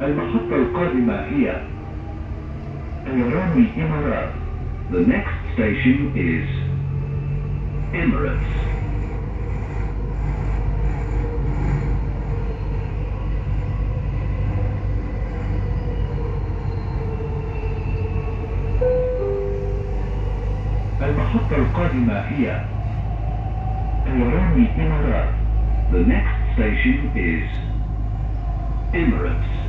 المحطة القادمة هي طيران الإمارات. The next station is Emirates. المحطة القادمة هي طيران الإمارات. The next station is Emirates.